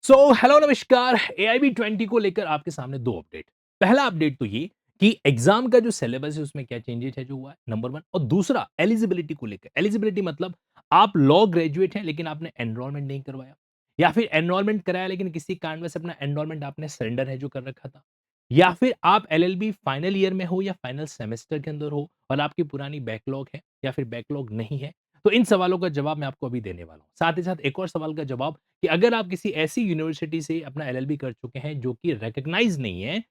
So hello नमस्कार। AIB 20 को लेकर आपके सामने दो अपडेट। पहला अपडेट तो ये कि एग्जाम का जो सिलेबस है उसमें क्या चेंजेस है जो हुआ है, नंबर वन। और दूसरा एलिजिबिलिटी को लेकर। एलिजिबिलिटी मतलब आप लॉ ग्रेजुएट हैं लेकिन आपने एनरोलमेंट नहीं करवाया, या फिर एनरोलमेंट कराया लेकिन किसी कारणवश अपना एनरोलमेंट आपने सरेंडर है जो कर रखा था, या फिर आप एलएलबी फाइनल ईयर में हो या फाइनल सेमेस्टर के अंदर हो और आपकी पुरानी बैकलॉग है या फिर बैकलॉग नहीं है। तो इन सवालों का जवाब मैं आपको अभी देने वाला हूं। साथ ही साथ एक और सवाल का जवाब कि अगर आप किसी ऐसी यूनिवर्सिटी से अपना एलएलबी कर चुके हैं जो कि रिकॉग्नाइज नहीं है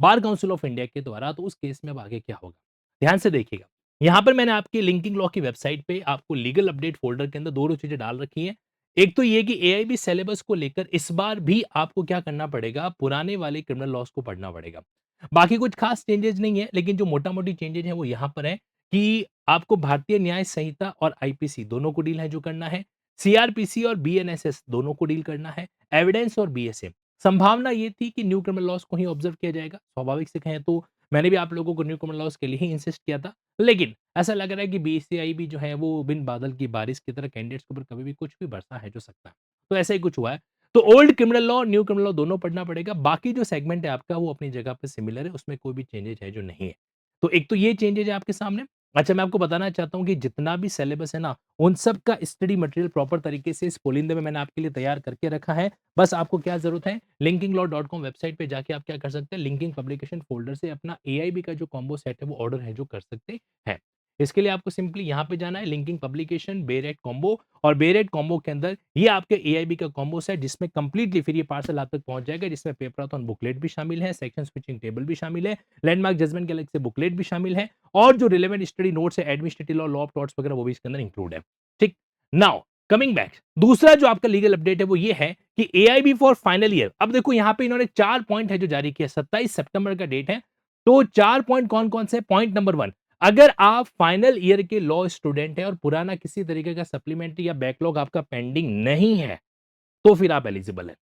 बार काउंसिल ऑफ इंडिया के द्वारा, तो उस केस में अब आगे क्या होगा। ध्यान से देखिएगा। यहां पर मैंने आपकी लिंकिंग लॉ की वेबसाइट पे आपको लीगल अपडेट फोल्डर के अंदर दो चीजें डाल रखी हैं। एक तो ये कि एआईबी सिलेबस को लेकर इस बार भी आपको क्या करना पड़ेगा, पुराने वाले क्रिमिनल लॉस को पढ़ना पड़ेगा। बाकी कुछ खास चेंजेस नहीं है, लेकिन जो मोटा मोटी चेंजेस है वो यहां पर है कि आपको भारतीय न्याय संहिता और आईपीसी दोनों को डील है जो करना है। सीआरपीसी और बीएनएसएस दोनों को डील करना है। एविडेंस और बीएसए। संभावना ये थी कि न्यू क्रिमिनल लॉस को ही ऑब्जर्व किया जाएगा। स्वाभाविक से कहें तो मैंने भी आप लोगों को न्यू क्रिमिनल लॉस के लिए ही इंसिस्ट किया था। लेकिन ऐसा लग रहा है कि बीसीआई भी जो है वो बिन बादल की बारिश की तरह कैंडिडेट्स के ऊपर कभी भी कुछ भी बरसा है जो सकता है। तो ऐसा ही कुछ हुआ है। तो old criminal law, new criminal law दोनों पढ़ना पड़ेगा। बाकी जो सेगमेंट है आपका वो अपनी जगह पे सिमिलर है, उसमें कोई भी चेंजेस है जो नहीं है। तो एक तो ये चेंजेस है आपके सामने। अच्छा, मैं आपको बताना चाहता हूँ कि जितना भी सिलेबस है ना, उन सब का स्टडी मटेरियल प्रॉपर तरीके से इस पुलिंदे में मैंने आपके लिए तैयार करके रखा है। बस आपको क्या ज़रूरत है, linkinglaw.com वेबसाइट पे जाके आप क्या कर सकते हैं, लिंकिंग पब्लिकेशन फ़ोल्डर से अपना एआईबी का जो कॉम्बो सेट है, वो ऑर्डर है जो कर सकते हैं। इसके लिए आपको सिंपली यहाँ पे जाना है, लिंकिंग पब्लिकेशन बेरेट कॉम्बो, और बेरेट कॉम्बो के अंदर ये आपके एआईबी का कॉम्बो सेट जिसमें कंप्लीटली फ्री पार्सल आप तक पहुँच जाएगा, जिसमें पेपराथन बुकलेट भी शामिल है, सेक्शन स्विचिंग टेबल भी शामिल है, लैंडमार्क जजमेंट के अलग से बुकलेट भी शामिल है, और जो रिलेवेंट स्टडी नोट्स है, administrative law, law of torts वगैरह वो भी इसके अंदर इंक्लूड है। ठीक? नाउ कमिंग बैक, दूसरा जो आपका लीगल अपडेट है वो ये है कि एआईबी फॉर फाइनल ईयर। अब देखो यहाँ पे इन्होंने 4 पॉइंट है जो जारी किया, 27 सितंबर का डेट है। तो 4 पॉइंट कौन-कौन से? पॉइंट नंबर 1, अगर आप फाइनल ईयर के लॉ स्टूडेंट हैं और पुराना किसी तरीके का सप्लीमेंट्री या बैकलॉग आपका पेंडिंग नहीं है, तो फिर आप एलिजिबल हैं।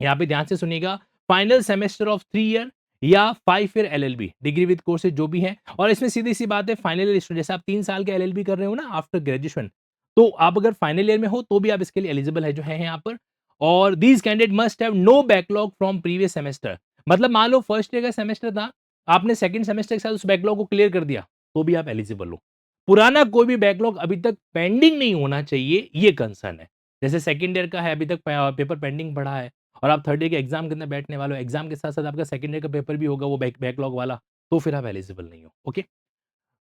यहाँ पे ध्यान से सुनिएगा, फाइनल सेमेस्टर ऑफ 3 ईयर या 5 year LLB degree with courses जो भी है, और इसमें सीधी सी बात है, फाइनल ईयर स्टूडेंट जैसे आप 3 साल के एलएलबी कर रहे हो ना आफ्टर ग्रेजुएशन, तो आप अगर फाइनल ईयर में हो तो भी आप इसके लिए एलिजिबल है जो है यहाँ पर। और these candidate must have no backlog from previous semester. मतलब मान लो फर्स्ट ईयर का सेमेस्टर था, आपने सेकंड सेमेस्टर के साथ उस बैकलॉग को क्लियर कर दिया, तो भी आप एलिजिबल हो। पुराना कोई भी बैकलॉग अभी तक पेंडिंग नहीं होना चाहिए, ये कंसर्न है। जैसे सेकंड ईयर का है, अभी तक पेपर पेंडिंग पड़ा है और आप थर्ड ईयर के एग्जाम के अंदर बैठने वाले हो, एग्जाम के साथ-साथ आपका सेकंड ईयर का पेपर भी होगा वो बैकलॉग वाला, तो फिर आप एलिजिबल नहीं हो। ओके?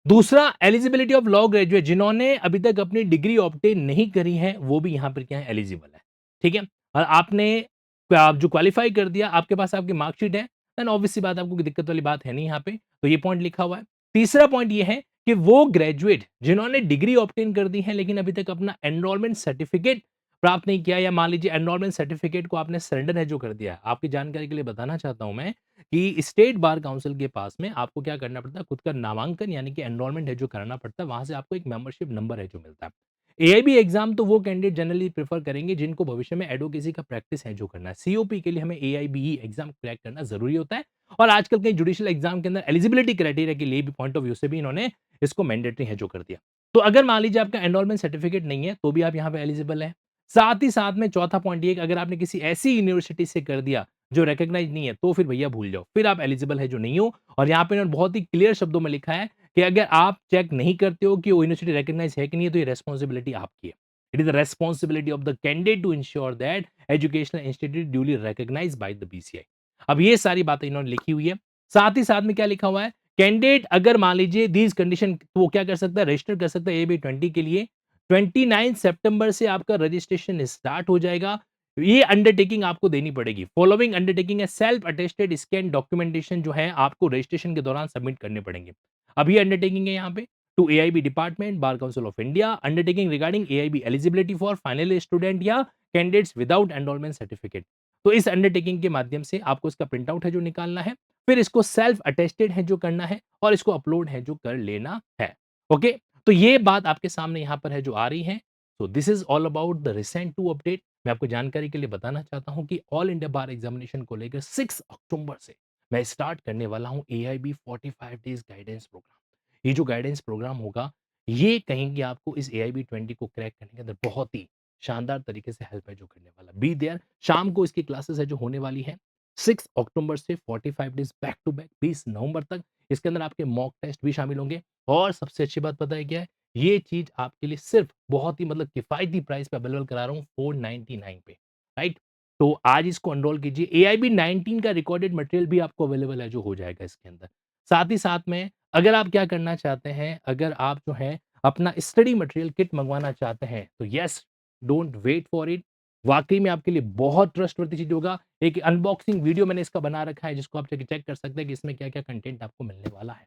दूसरा, एलिजिबिलिटी ऑफ लॉ ग्रेजुएट, जिन्होंने अभी तक अपनी डिग्री ऑब्टेन नहीं करी है, वो भी यहाँ पर क्या है, एलिजिबल है। ठीक है? और आपने आप जो क्वालिफाई कर दिया, आपके पास आपकी मार्कशीट है, देन ऑब्वियस सी बात है, आपको कोई दिक्कत वाली बात है नहीं यहाँ पे, तो ये पॉइंट लिखा हुआ है। तीसरा पॉइंट ये है कि वो ग्रेजुएट जिन्होंने डिग्री ऑब्टेन कर दी है लेकिन अभी तक अपना एनरोलमेंट सर्टिफिकेट प्राप्त नहीं किया, या मान लीजिए एनरोलमेंट सर्टिफिकेट को आपने सरेंडर है जो कर दिया है। आपकी जानकारी के लिए बताना चाहता हूं मैं कि स्टेट बार काउंसिल के पास में आपको क्या करना पड़ता है, खुद का नामांकन यानी कि एनरोलमेंट है जो कराना पड़ता है, वहां से आपको एक मेंबरशिप नंबर है जो मिलता है। एआईबी एग्जाम तो वो कैंडिडेट जनरली प्रेफर करेंगे जिनको भविष्य में एडवोकेसी का प्रैक्टिस है जो करना है। सीओपी के लिए हमें एआईबीई एग्जाम क्रैक करना जरूरी होता है, और आजकल के जुडिशियल एग्जाम के अंदर एलिजिबिलिटी क्राइटेरिया के लिए भी पॉइंट ऑफ व्यू से भी इन्होंने इसको मैंडेटरी है जो कर दिया। तो अगर मान लीजिए आपका एनरोलमेंट सर्टिफिकेट नहीं है तो भी आप यहाँ पे एलिजिबल है। साथ ही साथ में चौथा पॉइंट ये कि अगर आपने किसी ऐसी यूनिवर्सिटी से कर दिया जो रिकॉग्नाइज नहीं है, तो फिर भैया भूल जाओ, फिर आप एलिजिबल है जो नहीं हो। और यहाँ पे इन्होंने बहुत ही क्लियर शब्दों में लिखा है कि अगर आप चेक नहीं करते हो कि वो यूनिवर्सिटी रिकॉग्नाइज है कि नहीं है, तो ये रेस्पॉन्सिबिलिटी आपकी है। It is the responsibility of the candidate to ensure that educational institute duly recognised by the BCI. अब ये सारी बातें इन्होंने लिखी हुई है। साथ ही साथ में क्या लिखा हुआ है, कैंडिडेट अगर मान लीजिए दीज कंडीशन, तो वो क्या कर सकता है, रजिस्टर कर सकता है एबी 20 के लिए। 29 सितंबर से आपका रजिस्ट्रेशन स्टार्ट हो जाएगा। ये अंडरटेकिंग आपको देनी पड़ेगी। फॉलोइंग अंडरटेकिंग है, सेल्फ अटेस्टेड स्कैन डॉक्यूमेंटेशन जो है आपको रजिस्ट्रेशन के दौरान सबमिट करने पड़ेंगे। अब ये अंडरटेकिंग है यहाँ पे to AIB department Bar Council of India, undertaking regarding AIB eligibility for final student या कैंडिडेट्स विदाउट एनरोलमेंट सर्टिफिकेट। तो इस अंडरटेकिंग के माध्यम से आपको इसका प्रिंट आउट है जो निकालना है, फिर इसको सेल्फ अटेस्टेड है जो करना है, और इसको अपलोड है जो कर लेना है। ओके? तो ये बात आपके सामने यहाँ पर है जो आ रही है। So this is all about the recent to update. मैं आपको जानकारी के लिए बताना चाहता हूं कि ऑल इंडिया बार एग्जामिनेशन को लेकर 6 अक्टूबर से मैं स्टार्ट करने वाला हूं एआईबी 45 डेज गाइडेंस प्रोग्राम। ये जो गाइडेंस प्रोग्राम होगा, ये कहेंगे आपको इस एआईबी 20 को क्रैक करने के अंदर बहुत ही शानदार तरीके से हेल्प है जो करने वाला। बी देयर, शाम को इसकी क्लासेस है जो होने वाली है 6 अक्टूबर से 45 डेज़ बैक टू बैक 20 नवंबर तक। इसके अंदर आपके मॉक टेस्ट भी शामिल होंगे और सबसे अच्छी बात पता है क्या है? ये चीज़ आपके लिए सिर्फ़ बहुत ही मतलब किफ़ायती प्राइस पे अवेलेबल करा रहा हूँ 499 पे, राइट? तो आज इसको एनरोल कीजिए। एआईबी 19 का रिकॉर्डेड मटेरियल भी आपको अवेलेबल है जो हो जाएगा इसके अंदर। साथ ही साथ में अगर आप क्या करना चाहते हैं, अगर आप जो है अपना स्टडी मटेरियल किट मँगवाना चाहते हैं, तो yes, don't wait for it. वाक़ई में आपके लिए बहुत ट्रस्टवर्दी चीज़ होगा। एक अनबॉक्सिंग वीडियो मैंने इसका बना रखा है जिसको आप जाके चेक कर सकते हैं कि इसमें क्या-क्या कंटेंट आपको मिलने वाला है।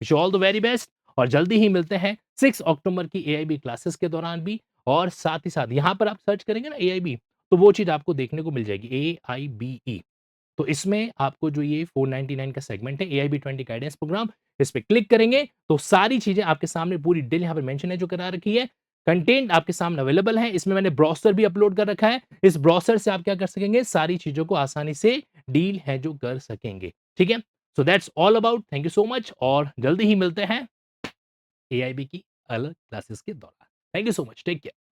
Wish you all the very best और जल्दी ही मिलते हैं 6 अक्टूबर की एआईबी क्लासेस के दौरान भी और साथ ही साथ यहाँ पर आप सर्च करेंगे ना एआईबी, तो वो चीज़ आपको देखने को मिल जाएगी एआईबीई। तो इसमें आपको जो ये 499 का सेगमेंट है एआईबी 20 गाइडेंस प्रोग्राम, इस पे क्लिक करेंगे तो सारी चीज़ें आपके सामने पूरी डिटेल यहाँ पे मेंशन है जो करा रखी है। कंटेंट आपके सामने अवेलेबल है। इसमें मैंने ब्राउज़र भी अपलोड कर रखा है। इस ब्राउज़र से आप क्या कर सकेंगे, सारी चीज़ों को आसानी से डील है जो कर सकेंगे। ठीक है? So that's all about, thank you so much और जल्दी ही मिलते हैं एआईबी की अलग क्लासेस के दौरान। Thank you so much, take care.